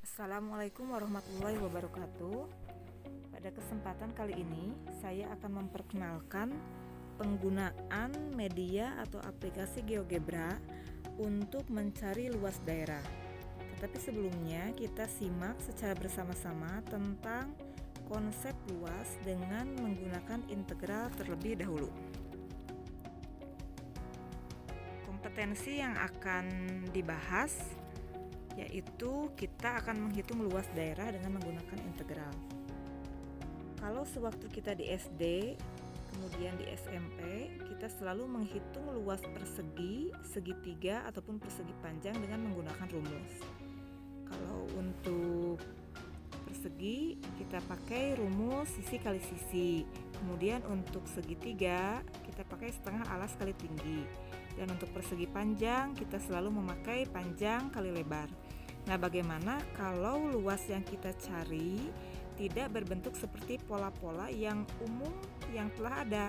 Assalamualaikum warahmatullahi wabarakatuh. Pada kesempatan kali ini saya akan memperkenalkan penggunaan media atau aplikasi GeoGebra untuk mencari luas daerah. Tetapi sebelumnya kita simak secara bersama-sama tentang konsep luas dengan menggunakan integral terlebih dahulu. Kompetensi yang akan dibahas yaitu kita akan menghitung luas daerah dengan menggunakan integral. Kalau sewaktu kita di SD, kemudian di SMP, kita selalu menghitung luas persegi, segitiga ataupun persegi panjang dengan menggunakan rumus. Kalau untuk persegi kita pakai rumus sisi kali sisi. Kemudian untuk segitiga kita pakai setengah alas kali tinggi. Dan untuk persegi panjang kita selalu memakai panjang kali lebar. Nah, bagaimana kalau luas yang kita cari tidak berbentuk seperti pola-pola yang umum yang telah ada?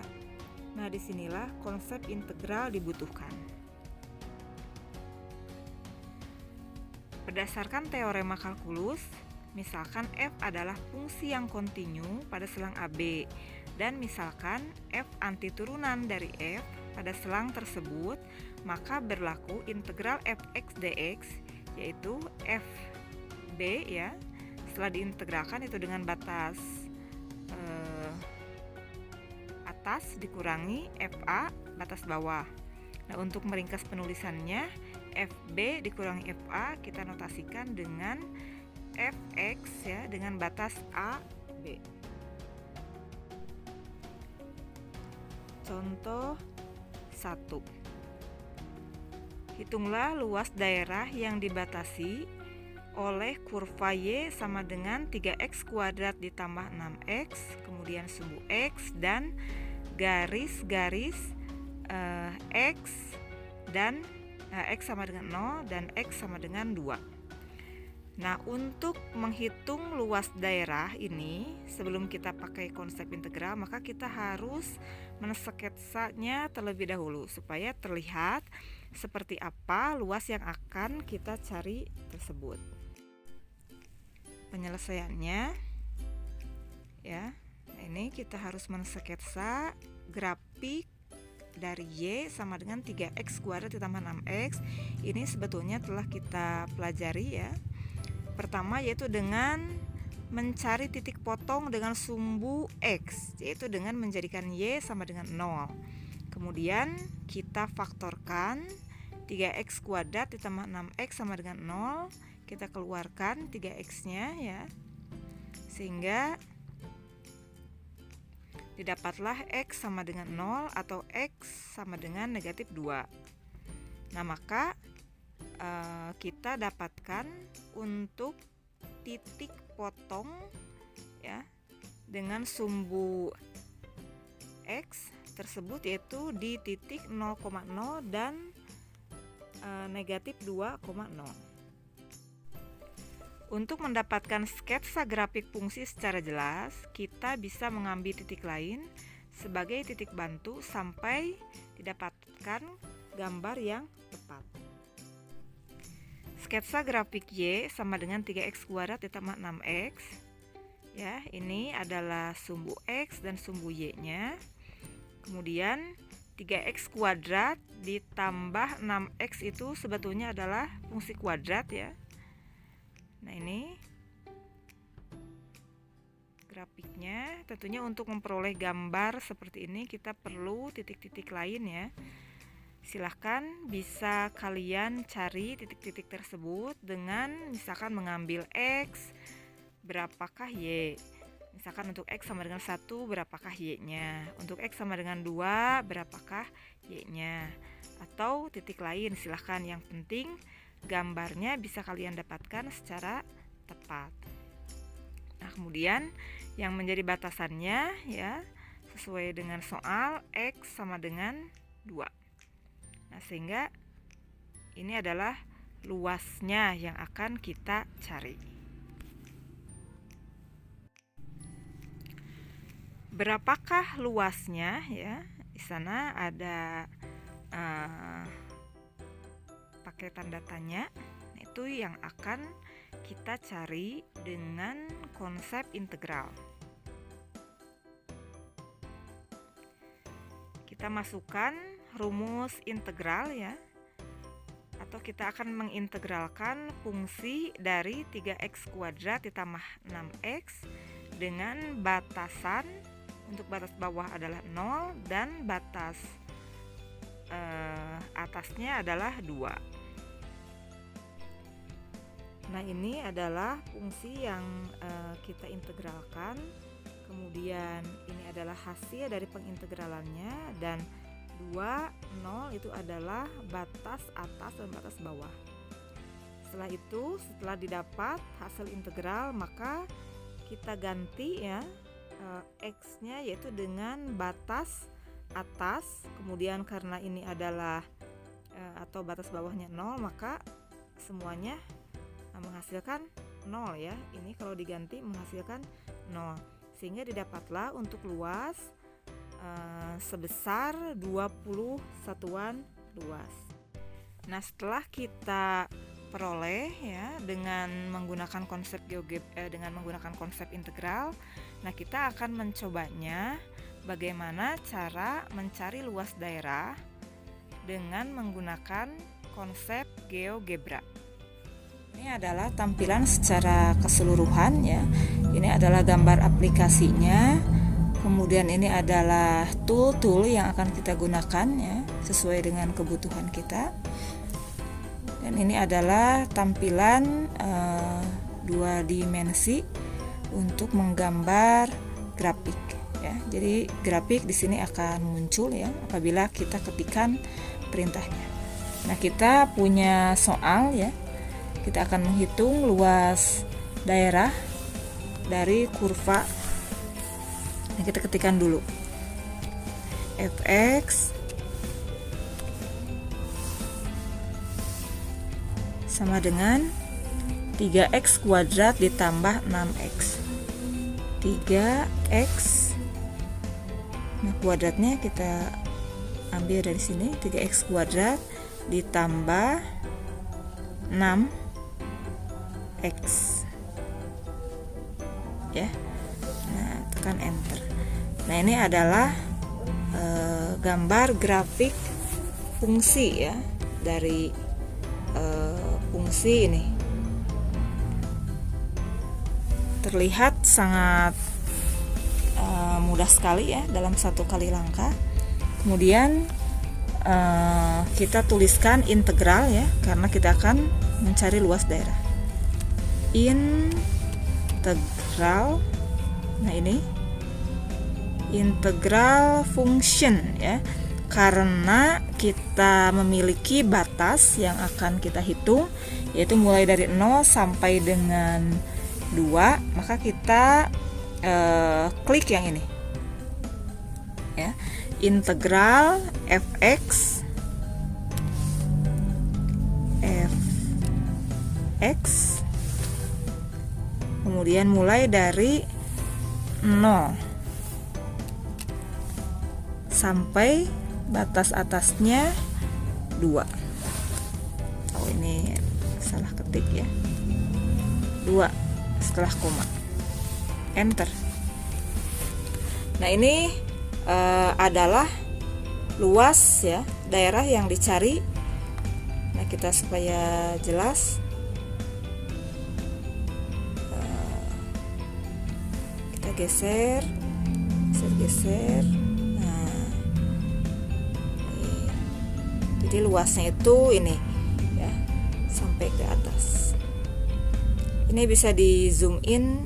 Nah, disinilah konsep integral dibutuhkan. Berdasarkan teorema kalkulus, misalkan f adalah fungsi yang kontinu pada selang AB, dan misalkan f antiturunan dari f pada selang tersebut, maka berlaku integral fx dx, yaitu fb ya, setelah diintegralkan itu dengan batas atas dikurangi fa batas bawah. Nah, untuk meringkas penulisannya, fb dikurangi fa kita notasikan dengan fx ya, dengan batas ab. Contoh 1. Hitunglah luas daerah yang dibatasi oleh kurva Y sama dengan 3x kuadrat ditambah 6x, kemudian sumbu x dan garis-garis x dan x sama dengan 0 dan x sama dengan 2. Nah, untuk menghitung luas daerah ini, sebelum kita pakai konsep integral, maka kita harus mensketsanya terlebih dahulu supaya terlihat seperti apa luas yang akan kita cari tersebut. Penyelesaiannya ya. Nah, ini kita harus mensketsa grafik dari Y sama dengan 3x kuadrat ditambah 6x. Ini sebetulnya telah kita pelajari ya. Pertama yaitu dengan mencari titik potong dengan sumbu X, yaitu dengan menjadikan Y sama dengan 0. Kemudian kita faktorkan 3x kuadrat ditambah 6x sama dengan 0. Kita keluarkan 3x-nya ya, sehingga didapatlah X sama dengan 0 atau X sama dengan negatif 2. Nah, maka kita dapatkan untuk titik potong ya dengan sumbu X tersebut yaitu di titik 0,0 dan negatif 2,0. Untuk mendapatkan sketsa grafik fungsi secara jelas, kita bisa mengambil titik lain sebagai titik bantu sampai didapatkan gambar yang tepat. Sketsa grafik Y sama dengan 3x kuadrat ditambah 6x. Ya, ini adalah sumbu X dan sumbu Y-nya. Kemudian 3x kuadrat ditambah 6x itu sebetulnya adalah fungsi kuadrat ya. Nah, ini grafiknya. Tentunya untuk memperoleh gambar seperti ini kita perlu titik-titik lain ya. Silahkan bisa kalian cari titik-titik tersebut dengan misalkan mengambil X, berapakah Y. Misalkan untuk X sama dengan 1, berapakah Y-nya. Untuk X sama dengan 2, berapakah Y-nya. Atau titik lain, silahkan. Yang penting gambarnya bisa kalian dapatkan secara tepat. Nah, kemudian yang menjadi batasannya ya, sesuai dengan soal X sama dengan 2. Nah, sehingga ini adalah luasnya yang akan kita cari. berapakah luasnya ya. Di sana ada pakai tanda tanya. Itu yang akan kita cari dengan konsep integral. Kita masukkan rumus integral ya, atau kita akan mengintegralkan fungsi dari 3x kuadrat ditambah 6x dengan batasan. Untuk batas bawah adalah 0 dan batas atasnya adalah 2. Nah, ini adalah fungsi yang kita integralkan. Kemudian ini adalah hasil dari pengintegralannya, dan 2, 0 itu adalah batas atas dan batas bawah. Setelah itu, setelah didapat hasil integral, maka kita ganti ya x-nya yaitu dengan batas atas. Kemudian karena ini adalah atau batas bawahnya 0, maka semuanya menghasilkan 0 ya. Ini kalau diganti menghasilkan 0, sehingga didapatlah untuk luas sebesar 20 satuan luas. Nah, setelah kita peroleh ya dengan menggunakan konsep dengan menggunakan konsep integral, nah kita akan mencobanya bagaimana cara mencari luas daerah dengan menggunakan konsep GeoGebra. Ini adalah tampilan secara keseluruhan ya. Ini adalah gambar aplikasinya. Kemudian ini adalah tool-tool yang akan kita gunakan ya, sesuai dengan kebutuhan kita. Dan ini adalah tampilan 2 dimensi untuk menggambar grafik ya. Jadi grafik di sini akan muncul ya apabila kita ketikkan perintahnya. Nah, kita punya soal ya. Kita akan menghitung luas daerah dari kurva. Nah, kita ketikkan dulu fx sama dengan 3x kuadrat ditambah 6x. 3x, nah kuadratnya kita ambil dari sini, 3x kuadrat ditambah 6x ya. Nah, tekan enter. Nah, ini adalah gambar grafik fungsi ya, dari fungsi ini. Terlihat sangat mudah sekali ya dalam satu kali langkah. Kemudian kita tuliskan integral ya, karena kita akan mencari luas daerah. Integral. Nah, ini integral function ya, karena kita memiliki batas yang akan kita hitung, yaitu mulai dari 0 sampai dengan 2, maka kita klik yang ini ya, integral fx kemudian mulai dari 0 sampai batas atasnya 2. Oh, ini salah ketik ya, 2 setelah koma, enter. Nah, ini adalah luas ya daerah yang dicari. Nah, kita supaya jelas kita geser. Nah, jadi luasnya itu ini ya, sampai ke atas. Ini bisa di zoom in,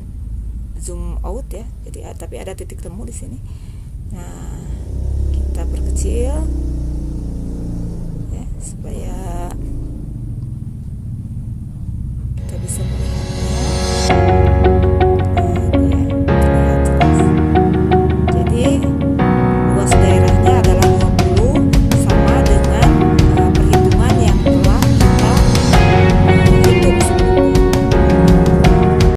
zoom out ya. Jadi tapi ada titik temu di sini. Nah, kita perkecil ya supaya kita bisa melihat